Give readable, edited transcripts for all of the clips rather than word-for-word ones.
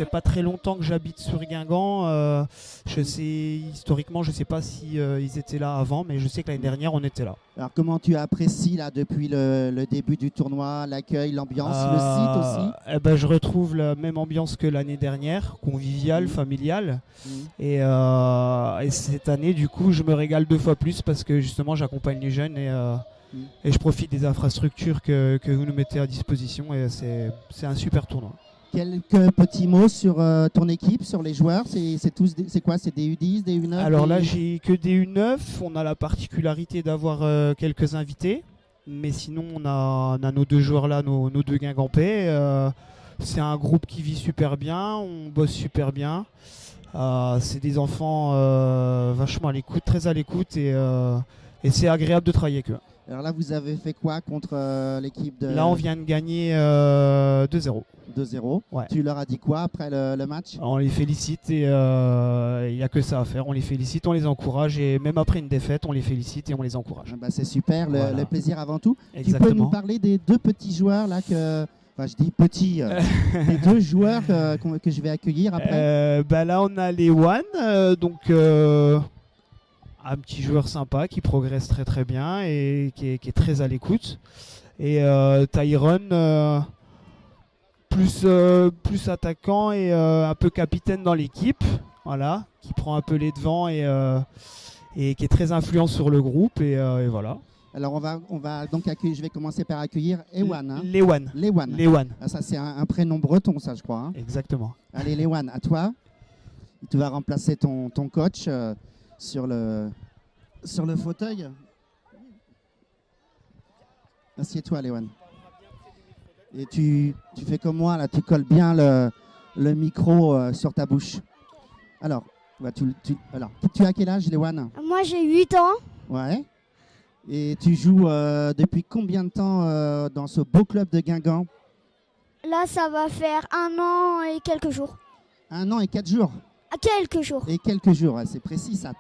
pas très longtemps que j'habite sur Guingamp. Je sais, historiquement, je sais pas si ils étaient là avant, mais je sais que l'année dernière, on était là. Alors comment tu apprécies là depuis le début du tournoi, l'accueil, l'ambiance, le site aussi? Eh ben, je retrouve la même ambiance que l'année dernière, conviviale, familiale. Et cette année, du coup, je me régale 2 fois plus parce que justement, j'accompagne les jeunes et je profite des infrastructures que vous nous mettez à disposition. Et c'est un super tournoi. Quelques petits mots sur ton équipe, sur les joueurs. C'est quoi? C'est des U10, des U9? Alors là, j'ai que des U9. On a la particularité d'avoir quelques invités. Mais sinon, on a nos 2 joueurs là, nos 2 Guingampais. C'est un groupe qui vit super bien. On bosse super bien. C'est des enfants vachement à l'écoute, très à l'écoute. Et c'est agréable de travailler avec eux. Alors là, vous avez fait quoi contre l'équipe de... Là, on vient de gagner 2-0. 2-0. Ouais. Tu leur as dit quoi après le match? On les félicite et il n'y a que ça à faire. On les félicite, on les encourage et même après une défaite, on les félicite et on les encourage. Bah, c'est super, le plaisir avant tout. Exactement. Tu peux nous parler des 2 petits joueurs là que... Enfin, je dis petits, les 2 joueurs que je vais accueillir après. Là, on a les One, donc un petit joueur sympa qui progresse très très bien et qui est très à l'écoute. Et Tyrone, plus attaquant et un peu capitaine dans l'équipe, voilà, qui prend un peu les devants et qui est très influent sur le groupe et voilà. Alors on va donc accueillir, je vais commencer par accueillir Ewan. Hein. Lewan. Lewan. Ah, ça c'est un prénom breton, ça je crois. Hein. Exactement. Allez Lewan, à toi. Tu vas remplacer ton coach sur le fauteuil. Assieds-toi Lewan. Et tu fais comme moi, là, tu colles bien le micro sur ta bouche. Alors, tu as quel âge, Lewan? Moi, j'ai 8 ans. Ouais. Et tu joues depuis combien de temps dans ce beau club de Guingamp? Là, ça va faire 1 an et quelques jours. 1 an et 4 jours? Quelques jours. Et quelques jours, ouais, c'est précis ça.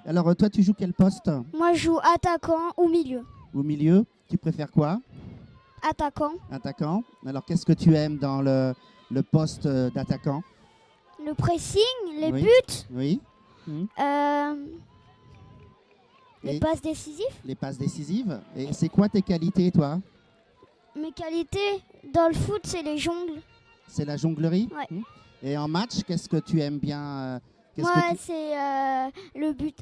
Alors, toi, tu joues quel poste? Moi, je joue attaquant ou milieu. Au milieu? Tu préfères quoi? Attaquant. Attaquant. Alors, qu'est-ce que tu aimes dans le poste d'attaquant? Le pressing, les Oui. buts. Oui. Les passes décisives. Les passes décisives. Et c'est quoi tes qualités, toi? Mes qualités dans le foot, c'est les jongles. C'est la jonglerie? Ouais. Et en match, qu'est-ce que tu aimes bien Moi, c'est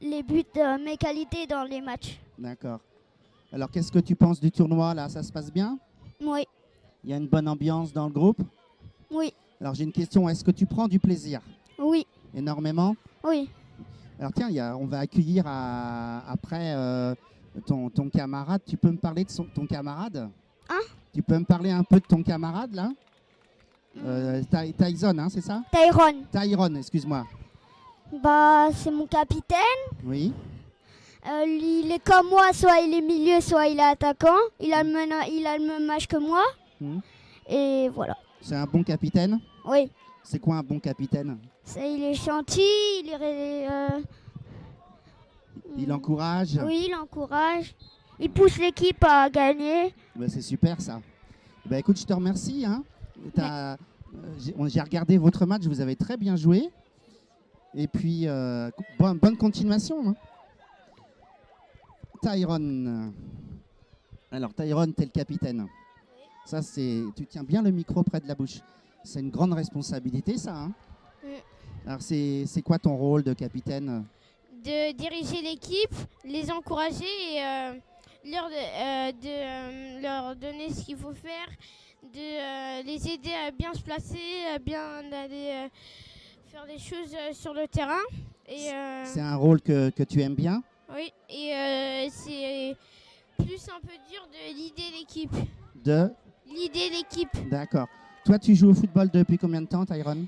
les buts, mes qualités dans les matchs. D'accord. Alors, qu'est-ce que tu penses du tournoi, là? Ça se passe bien? Oui. Il y a une bonne ambiance dans le groupe? Oui. Alors, j'ai une question. Est-ce que tu prends du plaisir? Oui. Énormément? Oui. Alors, tiens, on va accueillir après ton camarade. Tu peux me parler de ton camarade? Hein? Tu peux me parler un peu de ton camarade, là? Tyson, hein, c'est ça? Tyrone, excuse-moi. Bah, c'est mon capitaine. Oui. Il est comme moi, soit il est milieu, soit il est attaquant. Il a le même âge que moi. Et voilà. C'est un bon capitaine? Oui. C'est quoi un bon capitaine? Il est gentil, il encourage? Oui, il encourage. Il pousse l'équipe à gagner. Ben, c'est super ça. Ben, écoute, je te remercie. Hein. J'ai regardé votre match, vous avez très bien joué. Et puis, bonne continuation. Hein. Tyrone. Alors, Tyrone, t'es le capitaine. Ça, tu tiens bien le micro près de la bouche. C'est une grande responsabilité, ça. Hein. Alors, c'est quoi ton rôle de capitaine? De diriger l'équipe, les encourager et leur donner ce qu'il faut faire, de les aider à bien se placer, à bien aller faire des choses sur le terrain. C'est un rôle que tu aimes bien? Oui, et c'est plus un peu dur de leader l'équipe. Leader l'équipe. D'accord. Toi, tu joues au football depuis combien de temps, Tyrone?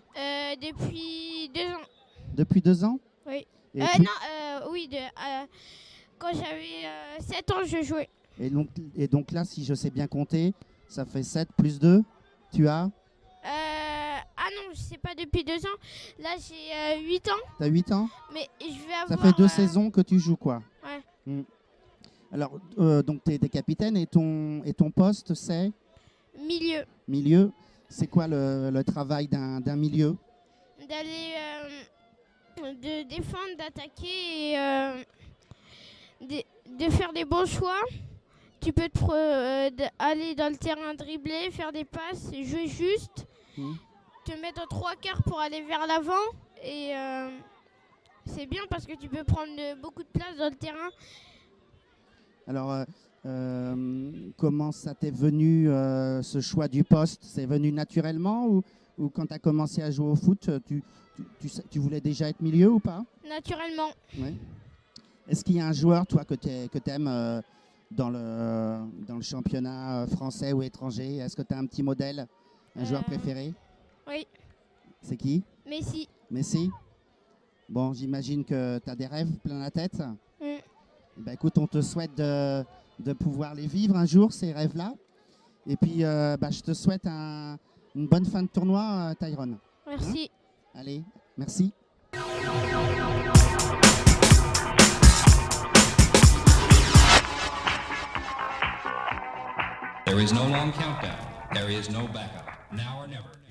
Depuis 2 ans. Depuis 2 ans? Oui. Et Oui, quand j'avais 7 ans, je jouais. Et donc là, si je sais bien compter, ça fait 7 plus 2, tu as? Ah non, je sais pas depuis 2 ans. Là, j'ai 8 ans. Tu as 8 ans? Mais je vais avoir... Ça fait 2 saisons que tu joues, quoi. Ouais. Alors, donc tu es capitaine et ton poste, c'est? Milieu. Milieu. C'est quoi le travail d'un milieu? d'aller de défendre, d'attaquer et de faire des bons choix. Tu peux aller dans le terrain, dribbler, faire des passes, jouer juste, te mettre en 3 quarts pour aller vers l'avant. Et c'est bien parce que tu peux prendre beaucoup de place dans le terrain. Alors, comment ça t'est venu ce choix du poste? C'est venu naturellement ou quand tu as commencé à jouer au foot, tu voulais déjà être milieu ou pas? Naturellement. Ouais. Est-ce qu'il y a un joueur, toi, que tu aimes dans le championnat français ou étranger? Est-ce que tu as un petit modèle, un joueur préféré? Oui. C'est qui? Messi. Messi? Bon, j'imagine que tu as des rêves plein la tête. Ben, écoute, on te souhaite de pouvoir les vivre un jour, ces rêves-là. Et puis, je te souhaite une bonne fin de tournoi, Tyrone. Merci. Allez, merci. There is no long countdown. There is no backup. Now or never.